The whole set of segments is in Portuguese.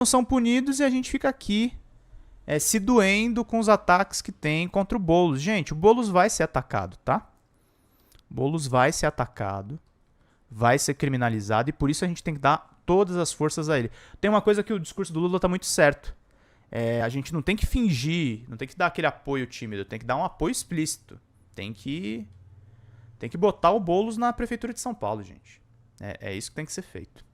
não são punidos e a gente fica aqui se doendo com os ataques que tem contra o Boulos. Gente, o Boulos vai ser atacado, tá? O Boulos vai ser atacado, vai ser criminalizado e por isso a gente tem que dar todas as forças a ele. Tem uma coisa que o discurso do Lula tá muito certo. A gente não tem que fingir, não tem que dar aquele apoio tímido, tem que dar um apoio explícito. Tem que botar o Boulos na prefeitura de São Paulo, gente. É isso que tem que ser feito.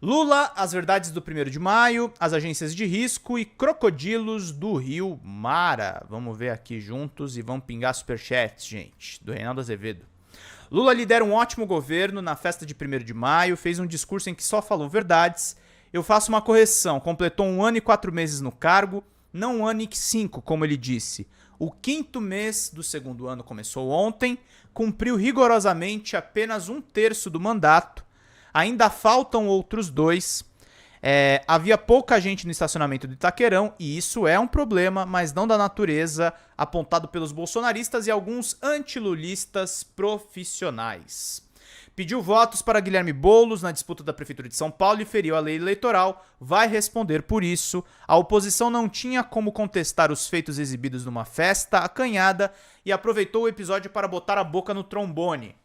Lula, as verdades do 1º de maio, as agências de risco e crocodilos do Rio Mara. Vamos ver aqui juntos e vamos pingar superchats, gente, do Reinaldo Azevedo. Lula lidera um ótimo governo na festa de 1º de maio, fez um discurso em que só falou verdades. Eu faço uma correção, completou 1 ano e 4 meses no cargo, não 1 ano e 5, como ele disse. O 5º mês do 2º ano começou ontem, cumpriu rigorosamente apenas 1/3 do mandato. Ainda faltam outros 2. Havia pouca gente no estacionamento do Itaquerão, e isso é um problema, mas não da natureza apontado pelos bolsonaristas e alguns antilulistas profissionais. Pediu votos para Guilherme Boulos na disputa da Prefeitura de São Paulo e feriu a lei eleitoral. Vai responder por isso. A oposição não tinha como contestar os feitos exibidos numa festa acanhada e aproveitou o episódio para botar a boca no trombone.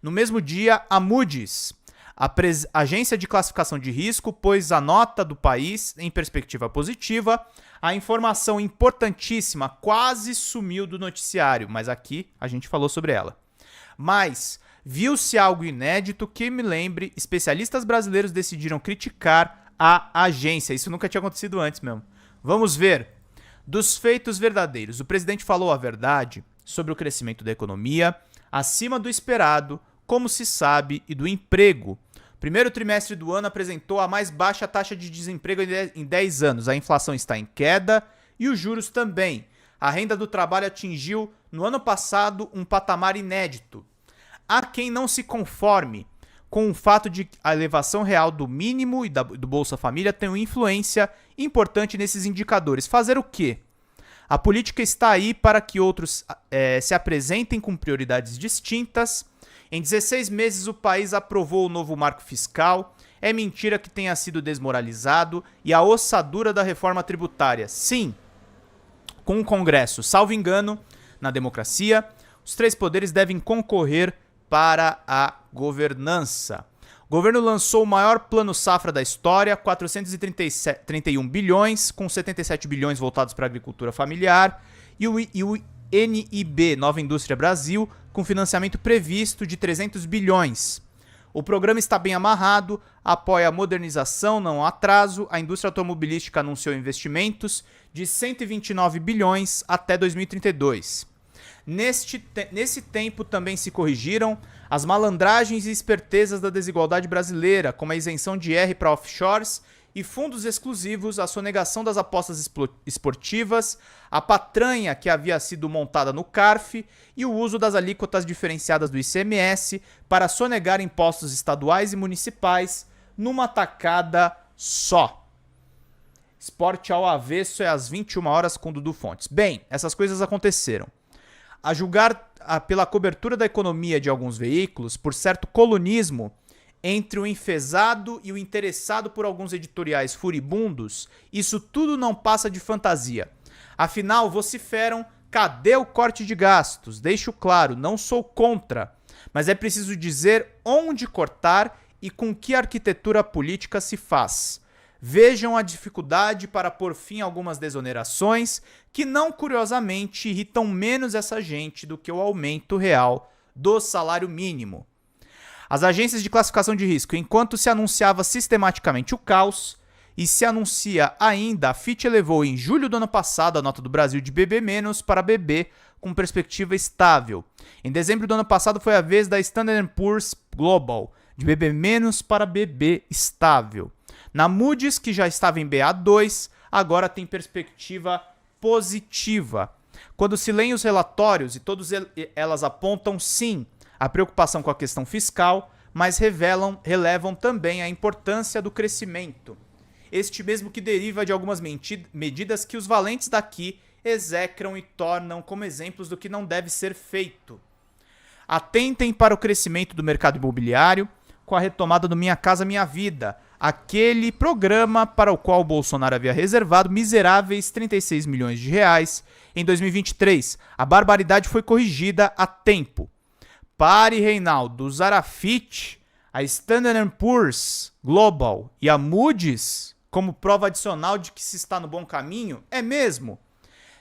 No mesmo dia, a Moody's, a agência de classificação de risco, pôs a nota do país em perspectiva positiva. A informação importantíssima quase sumiu do noticiário, mas aqui a gente falou sobre ela. Mas viu-se algo inédito que, me lembre, especialistas brasileiros decidiram criticar a agência. Isso nunca tinha acontecido antes mesmo. Vamos ver. Dos feitos verdadeiros, o presidente falou a verdade sobre o crescimento da economia, acima do esperado, como se sabe, e do emprego. O primeiro trimestre do ano apresentou a mais baixa taxa de desemprego em 10 anos. A inflação está em queda e os juros também. A renda do trabalho atingiu, no ano passado, um patamar inédito. Há quem não se conforme com o fato de que a elevação real do mínimo e do Bolsa Família tem uma influência importante nesses indicadores. Fazer o quê? A política está aí para que outros se apresentem com prioridades distintas. Em 16 meses, o país aprovou o novo marco fiscal. É mentira que tenha sido desmoralizado. E a ossadura da reforma tributária. Sim, com o Congresso, salvo engano, na democracia, os 3 poderes devem concorrer para a governança. O governo lançou o maior plano safra da história, 431 bilhões, com 77 bilhões voltados para a agricultura familiar. E o NIB, Nova Indústria Brasil, com financiamento previsto de 300 bilhões. O programa está bem amarrado, apoia a modernização, não atraso. A indústria automobilística anunciou investimentos de 129 bilhões até 2032. Nesse tempo também se corrigiram as malandragens e espertezas da desigualdade brasileira, como a isenção de IR para offshores e fundos exclusivos, a sonegação das apostas esportivas, a patranha que havia sido montada no CARF e o uso das alíquotas diferenciadas do ICMS para sonegar impostos estaduais e municipais numa tacada só. Esporte ao avesso é às 21 horas com Dudu Fontes. Bem, essas coisas aconteceram. A julgar pela cobertura da economia de alguns veículos, por certo colunismo entre o enfesado e o interessado por alguns editoriais furibundos, isso tudo não passa de fantasia. Afinal, vociferam, cadê o corte de gastos? Deixo claro, não sou contra, mas é preciso dizer onde cortar e com que arquitetura política se faz. Vejam a dificuldade para pôr fim a algumas desonerações que não curiosamente irritam menos essa gente do que o aumento real do salário mínimo. As agências de classificação de risco, enquanto se anunciava sistematicamente o caos e se anuncia ainda, a Fitch elevou em julho do ano passado a nota do Brasil de BB- para BB com perspectiva estável. Em dezembro do ano passado foi a vez da Standard & Poor's Global de BB- para BB estável. Na Moody's, que já estava em Ba2, agora tem perspectiva positiva. Quando se leem os relatórios, e todas elas apontam, sim, a preocupação com a questão fiscal, mas relevam também a importância do crescimento. Este mesmo que deriva de algumas medidas que os valentes daqui execram e tornam como exemplos do que não deve ser feito. Atentem para o crescimento do mercado imobiliário, com a retomada do Minha Casa Minha Vida. aquele programa para o qual o Bolsonaro havia reservado miseráveis 36 milhões de reais em 2023. A barbaridade foi corrigida a tempo. Pare, Reinaldo, Zarafit, a Standard & Poor's Global e a Moody's como prova adicional de que se está no bom caminho? É mesmo?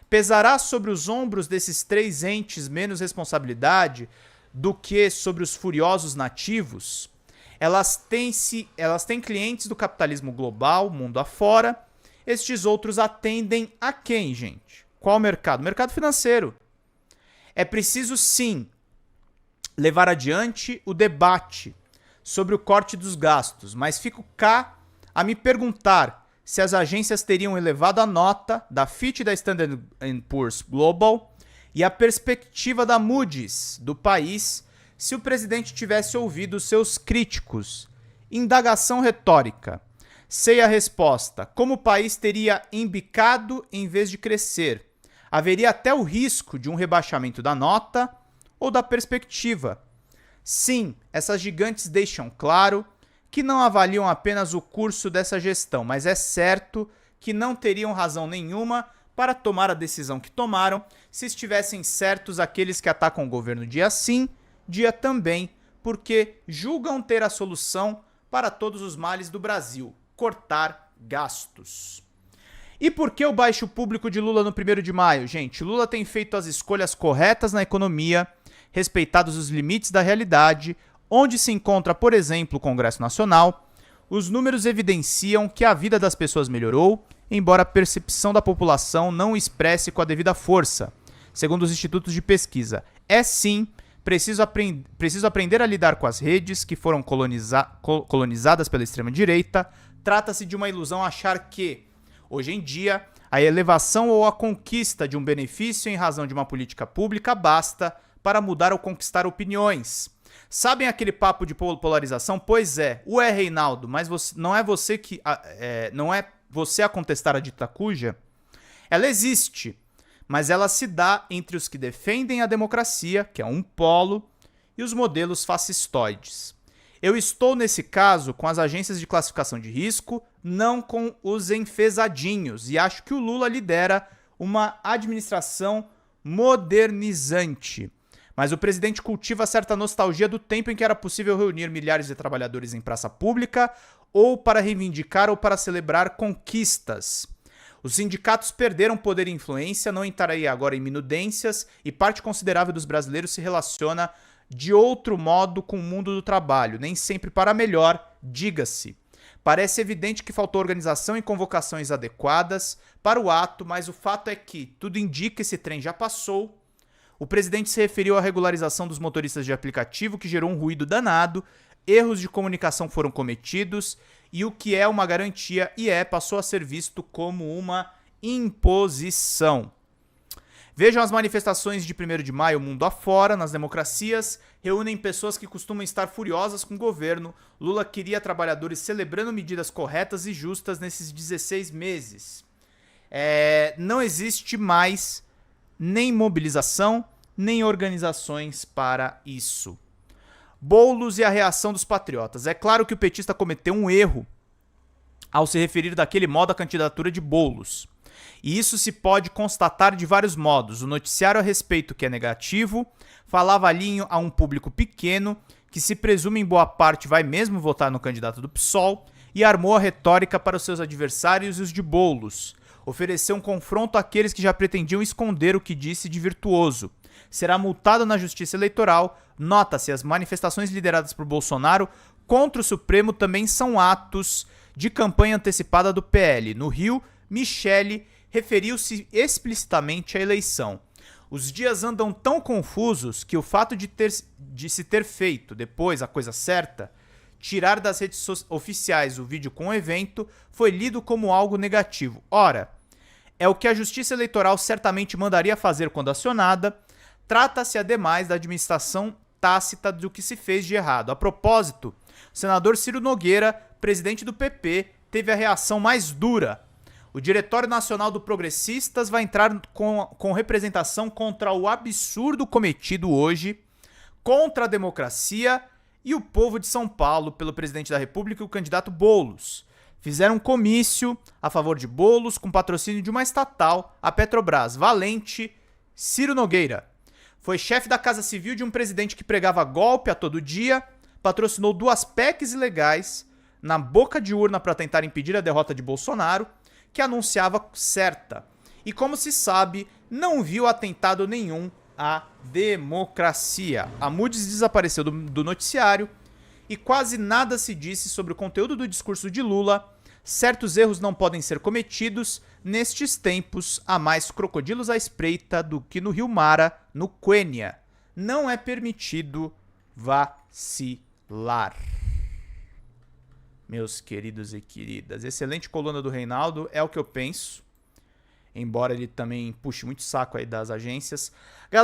Pesará sobre os ombros desses três entes menos responsabilidade do que sobre os furiosos nativos? Elas têm clientes do capitalismo global, mundo afora. Estes outros atendem a quem, gente? Qual mercado? Mercado financeiro. É preciso, sim, levar adiante o debate sobre o corte dos gastos, mas fico cá a me perguntar se as agências teriam elevado a nota da Fitch e da Standard & Poor's Global e a perspectiva da Moody's do país se o presidente tivesse ouvido seus críticos. Indagação retórica. Sei a resposta. Como o país teria embicado em vez de crescer? Haveria até o risco de um rebaixamento da nota ou da perspectiva. Sim, essas gigantes deixam claro que não avaliam apenas o curso dessa gestão, mas é certo que não teriam razão nenhuma para tomar a decisão que tomaram se estivessem certos aqueles que atacam o governo dia sim, dia também, porque julgam ter a solução para todos os males do Brasil: cortar gastos. E por que o baixo público de Lula no 1º de maio? Gente, Lula tem feito as escolhas corretas na economia, respeitados os limites da realidade, onde se encontra, por exemplo, o Congresso Nacional. Os números evidenciam que a vida das pessoas melhorou, embora a percepção da população não o expresse com a devida força, segundo os institutos de pesquisa. É sim preciso aprender a lidar com as redes que foram colonizadas pela extrema-direita. Trata-se de uma ilusão achar que, hoje em dia, a elevação ou a conquista de um benefício em razão de uma política pública basta para mudar ou conquistar opiniões. Sabem aquele papo de polarização? Pois é, Reinaldo, mas não é você a contestar a dita cuja? Ela existe, mas ela se dá entre os que defendem a democracia, que é um polo, e os modelos fascistoides. Eu estou, nesse caso, com as agências de classificação de risco, não com os enfesadinhos, e acho que o Lula lidera uma administração modernizante. Mas o presidente cultiva certa nostalgia do tempo em que era possível reunir milhares de trabalhadores em praça pública, ou para reivindicar ou para celebrar conquistas. Os sindicatos perderam poder e influência, não entrarei agora em minudências, e parte considerável dos brasileiros se relaciona de outro modo com o mundo do trabalho, nem sempre para melhor, diga-se. Parece evidente que faltou organização e convocações adequadas para o ato, mas o fato é que tudo indica que esse trem já passou. O presidente se referiu à regularização dos motoristas de aplicativo, que gerou um ruído danado, erros de comunicação foram cometidos, e o que é uma garantia passou a ser visto como uma imposição. Vejam as manifestações de 1º de maio mundo afora, nas democracias, reúnem pessoas que costumam estar furiosas com o governo. Lula queria trabalhadores celebrando medidas corretas e justas nesses 16 meses. Não existe mais nem mobilização, nem organizações para isso. Boulos e a reação dos patriotas. É claro que o petista cometeu um erro ao se referir daquele modo à candidatura de Boulos. E isso se pode constatar de vários modos. O noticiário a respeito, que é negativo, falava ali a um público pequeno, que se presume em boa parte vai mesmo votar no candidato do PSOL, e armou a retórica para os seus adversários e os de Boulos. Ofereceu um confronto àqueles que já pretendiam esconder o que disse de virtuoso. Será multado na justiça eleitoral. Nota-se, as manifestações lideradas por Bolsonaro contra o Supremo também são atos de campanha antecipada do PL. No Rio, Michele referiu-se explicitamente à eleição. Os dias andam tão confusos que o fato de se ter feito, depois, a coisa certa, tirar das redes oficiais o vídeo com o evento, foi lido como algo negativo. Ora, é o que a Justiça Eleitoral certamente mandaria fazer quando acionada. Trata-se, ademais, da administração tácita do que se fez de errado. A propósito, o senador Ciro Nogueira, presidente do PP, teve a reação mais dura. O Diretório Nacional do Progressistas vai entrar com representação contra o absurdo cometido hoje, contra a democracia e o povo de São Paulo pelo presidente da República e o candidato Boulos. Fizeram um comício a favor de Boulos com patrocínio de uma estatal, a Petrobras. Valente, Ciro Nogueira. Foi chefe da Casa Civil de um presidente que pregava golpe a todo dia, patrocinou 2 PECs ilegais na boca de urna para tentar impedir a derrota de Bolsonaro, que anunciava certa. E como se sabe, não viu atentado nenhum à democracia. A Moody's desapareceu do noticiário e quase nada se disse sobre o conteúdo do discurso de Lula. Certos erros não podem ser cometidos nestes tempos, há mais crocodilos à espreita do que no Rio Mara, no Quênia. Não é permitido vacilar. Meus queridos e queridas, excelente coluna do Reinaldo, é o que eu penso. Embora ele também puxe muito saco aí das agências. Galera,